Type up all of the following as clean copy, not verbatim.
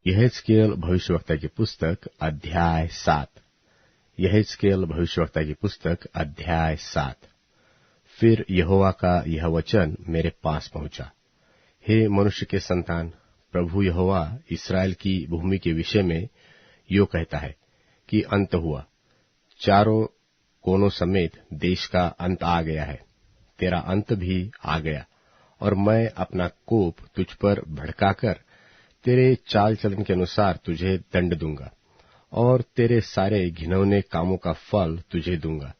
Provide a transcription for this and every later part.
यहेजकेल भविष्यवक्ता की पुस्तक अध्याय 7। यहेजकेल भविष्यवक्ता की पुस्तक अध्याय 7। फिर यहोवा का यह वचन मेरे पास पहुंचा। हे मनुष्य के संतान, प्रभु यहोवा इस्राएल की भूमि के विषय में यो कहता है कि अंत हुआ, चारों कोनों समेत देश का अंत आ गया है। तेरा अंत भी आ गया, और मैं अपना कोप तुझ पर भड़काकर तेरे चाल चलन के अनुसार तुझे दंड दूंगा, और तेरे सारे घिनौने कामों का फल तुझे दूंगा।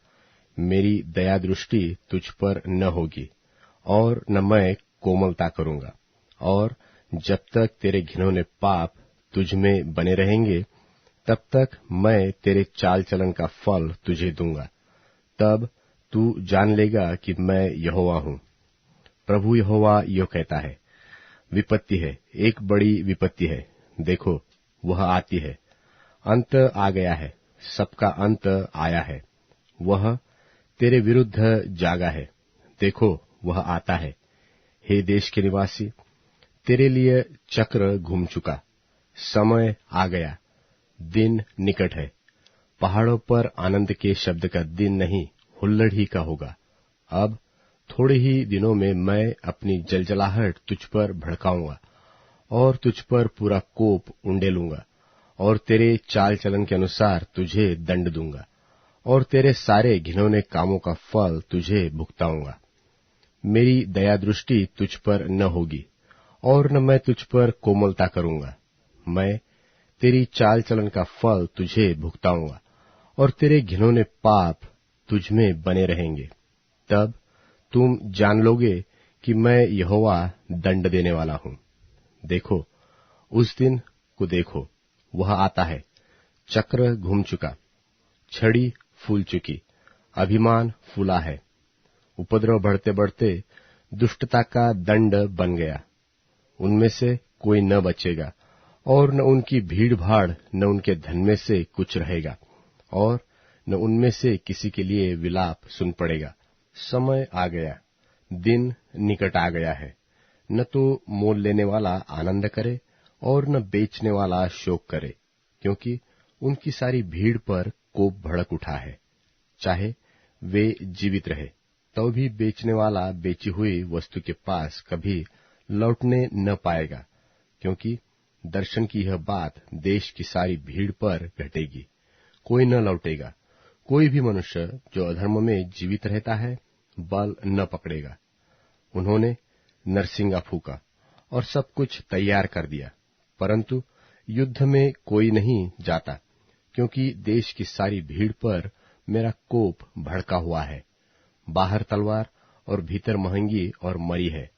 मेरी दया दृष्टि तुझ पर न होगी, और न मैं कोमलता करूंगा। और जब तक तेरे घिनौने पाप तुझ में बने रहेंगे, तब तक मैं तेरे चाल चलन का फल तुझे दूंगा। तब तू जान लेगा कि मैं यहोवा हूं। प्रभु यहोवा यो कहता है, विपत्ति है, एक बड़ी विपत्ति है। देखो, वह आती है, अंत आ गया है, सबका अंत आया है। वह तेरे विरुद्ध जागा है, देखो वह आता है। हे देश के निवासी, तेरे लिए चक्र घूम चुका, समय आ गया, दिन निकट है। पहाड़ों पर आनंद के शब्द का दिन नहीं, हुल्लड़ ही का होगा। अब थोड़े ही दिनों में मैं अपनी जलजलाहट तुझ पर भड़काऊंगा, और तुझ पर पूरा कोप उंडेलूंगा, और तेरे चाल चलन के अनुसार तुझे दंड दूंगा, और तेरे सारे घिनौने कामों का फल तुझे भुगताऊंगा। मेरी दया दृष्टि तुझ पर न होगी, और न मैं तुझ पर कोमलता करूंगा। मैं तेरी चाल चलन का फल तुझे भुगताऊंगा, और तेरे घिनौने पाप तुझ में बने रहेंगे। तब तुम जान लोगे कि मैं यहोवा दंड देने वाला हूं। देखो, उस दिन को देखो, वह आता है, चक्र घूम चुका, छड़ी फूल चुकी, अभिमान फूला है। उपद्रव बढ़ते बढ़ते दुष्टता का दंड बन गया। उनमें से कोई न बचेगा, और न उनकी भीड़ भाड़, न उनके धन में से कुछ रहेगा, और न उनमें से किसी के लिए विलाप सुन पड़ेगा। समय आ गया, दिन निकट आ गया है। न तो मोल लेने वाला आनंद करे, और न बेचने वाला शोक करे, क्योंकि उनकी सारी भीड़ पर कोप भड़क उठा है। चाहे वे जीवित रहे, तो भी बेचने वाला बेची हुई वस्तु के पास कभी लौटने न पाएगा, क्योंकि दर्शन की यह बात देश की सारी भीड़ पर घटेगी। कोई न लौटेगा। कोई भी मनुष्य जो अधर्म में जीवित रहता है, बल न पकड़ेगा। उन्होंने नरसिंगा फूका और सब कुछ तैयार कर दिया, परंतु युद्ध में कोई नहीं जाता, क्योंकि देश की सारी भीड़ पर मेरा कोप भड़का हुआ है। बाहर तलवार और भीतर महंगी और मरी है।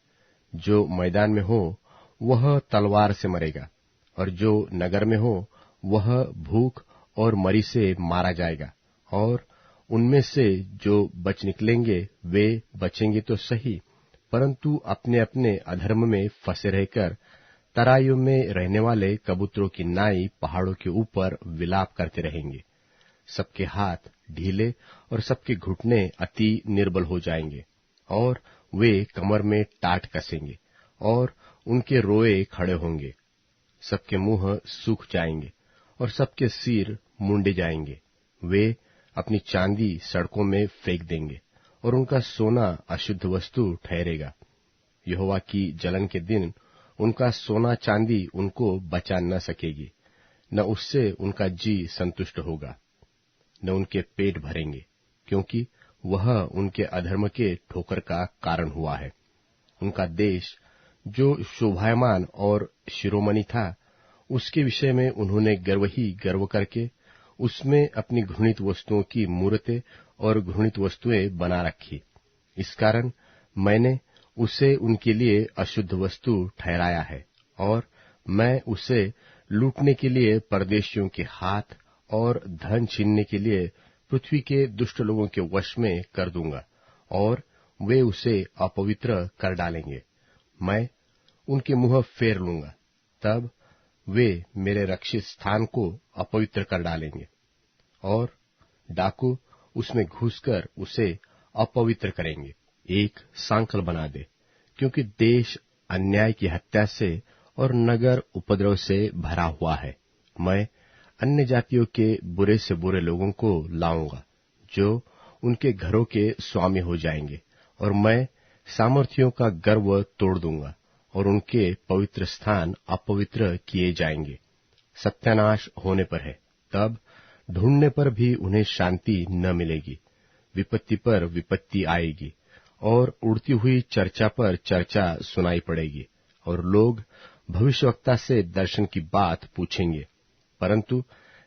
जो मैदान में हो वह तलवार से मरेगा, और जो नगर में हो वह भूख और मरी से मारा जाएगा। और उनमें से जो बच निकलेंगे वे बचेंगे तो सही, परंतु अपने अपने अधर्म में फंसे रहकर तराइयों में रहने वाले कबूतरों की नाई पहाड़ों के ऊपर विलाप करते रहेंगे। सबके हाथ ढीले और सबके घुटने अति निर्बल हो जाएंगे, और वे कमर में टाट कसेंगे, और उनके रोए खड़े होंगे। सबके मुंह सूख जाएंगे, और सबके सिर मुंडे जाएंगे। वे अपनी चांदी सड़कों में फेंक देंगे, और उनका सोना अशुद्ध वस्तु ठहरेगा। यहोवा की जलन के दिन उनका सोना चांदी उनको बचा न सकेगी, न उससे उनका जी संतुष्ट होगा, न उनके पेट भरेंगे, क्योंकि वह उनके अधर्म के ठोकर का कारण हुआ है। उनका देश जो शोभायमान और शिरोमणि था, उसके विषय में उन्होंने गर्व ही गर्व करके उसमें अपनी घृणित वस्तुओं की मूर्तें और घृणित वस्तुएं बना रखी। इस कारण मैंने उसे उनके लिए अशुद्ध वस्तु ठहराया है, और मैं उसे लूटने के लिए परदेशियों के हाथ और धन छीनने के लिए पृथ्वी के दुष्ट लोगों के वश में कर दूंगा, और वे उसे अपवित्र कर डालेंगे। मैं उनके मुंह फेर लूंगा, तब वे मेरे रक्षित स्थान को अपवित्र कर डालेंगे, और डाकू उसमें घुसकर उसे अपवित्र करेंगे। एक सांकल बना दे, क्योंकि देश अन्याय की हत्या से और नगर उपद्रव से भरा हुआ है। मैं अन्य जातियों के बुरे से बुरे लोगों को लाऊंगा, जो उनके घरों के स्वामी हो जाएंगे, और मैं सामर्थियों का गर्व तोड़ दूंगा, और उनके पवित्र स्थान अपवित्र किए जाएंगे। सत्यानाश होने पर है, तब ढूंढने पर भी उन्हें शांति न मिलेगी। विपत्ति पर विपत्ति आएगी, और उड़ती हुई चर्चा पर चर्चा सुनाई पड़ेगी, और लोग भविष्यवक्ता से दर्शन की बात पूछेंगे, परंतु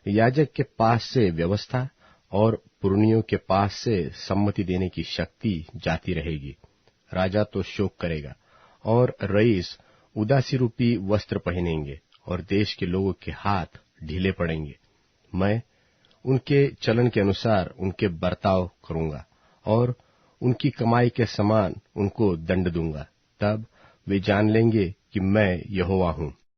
याजक के पास से व्यवस्था और पुरनियों के पास से सम्मति देने की शक्ति जाती रहेगी। राजा तो शोक करेगा, और रईस उदासी रूपी वस्त्र पहनेंगे, और देश के लोगों के हाथ ढीले पड़ेंगे। मैं उनके चलन के अनुसार उनके बर्ताव करूंगा, और उनकी कमाई के समान उनको दंड दूंगा। तब वे जान लेंगे कि मैं यहोवा हूं।